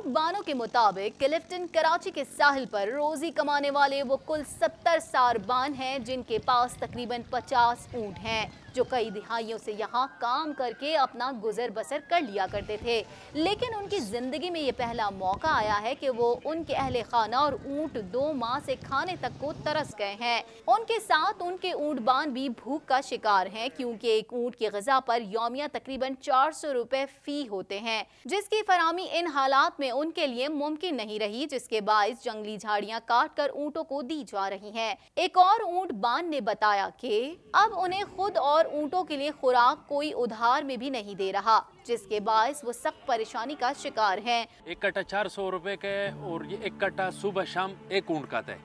बानों के मुताबिक क्लिफ्टन कराची के साहिल पर रोजी कमाने वाले वो कुल 70 सारबान हैं जिनके पास तकरीबन 50 ऊंट हैं, जो कई दिहाइयों से यहाँ काम करके अपना गुजर बसर कर लिया करते थे। लेकिन उनकी जिंदगी में ये पहला मौका आया है कि वो उनके अहले खाना और ऊंट 2 माह से खाने तक को तरस गए हैं। उनके साथ उनके ऊंटबान भी भूख का शिकार हैं, क्योंकि एक ऊंट की ग़िज़ा पर यौमिया तकरीबन 400 रुपए फी होते हैं, जिसकी फराहमी इन हालात में उनके लिए मुमकिन नहीं रही, जिसके बाइस जंगली झाड़ियां काट कर ऊँटों को दी जा रही हैं। एक और ऊंटबान ने बताया कि अब उन्हें खुद और ऊंटों के लिए खुराक कोई उधार में भी नहीं दे रहा, जिसके बाइस वो सख्त परेशानी का शिकार हैं। एक कट्टा 400 रुपए का है और ये एक कट्टा सुबह शाम एक ऊंट का है।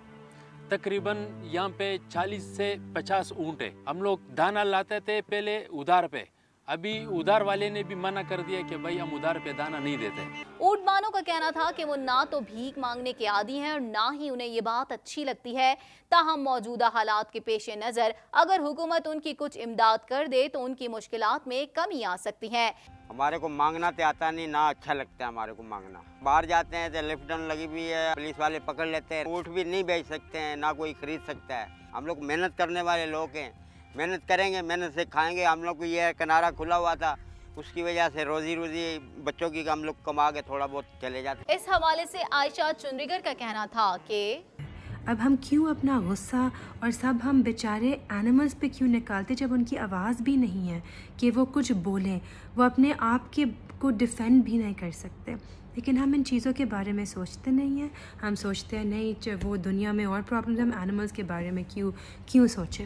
तकरीबन यहाँ पे 40 से 50 ऊंट है। हम लोग दाना लाते थे पहले उधार पे, अभी उधार वाले ने भी मना कर दिया कि भाई हम उधार पे दाना नहीं देते। ऊंटबानों का कहना था कि वो ना तो भीख मांगने के आदी हैं और ना ही उन्हें ये बात अच्छी लगती है। ताहम मौजूदा हालात के पेश नज़र अगर हुकूमत उनकी कुछ इमदाद कर दे तो उनकी मुश्किलात में कमी आ सकती है। हमारे को मांगना तो आता नहीं, ना अच्छा लगता है हमारे को मांगना। बाहर जाते हैं तो लिफ्टन लगी हुई है, पुलिस वाले पकड़ लेते हैं। ऊँट भी नहीं बेच सकते हैं, ना कोई खरीद सकता है। हम लोग मेहनत करने वाले लोग हैं, मेहनत करेंगे, मेहनत से खाएंगे। हम लोग को ये किनारा खुला हुआ था, उसकी वजह से रोजी बच्चों की हम लोग कमा के थोड़ा बहुत चले जाते। इस हवाले से आयशा चुंद्रीगर का कहना था कि अब हम क्यों अपना गुस्सा और सब हम बेचारे एनिमल्स पे क्यों निकालते जब उनकी आवाज़ भी नहीं है कि वो कुछ बोलें, वो अपने आप के को डिफेंड भी नहीं कर सकते। लेकिन हम इन चीज़ों के बारे में सोचते नहीं हैं। हम सोचते हैं नहीं, वो दुनिया में और प्रॉब्लम्स, हम एनिमल्स के बारे में क्यों सोचें।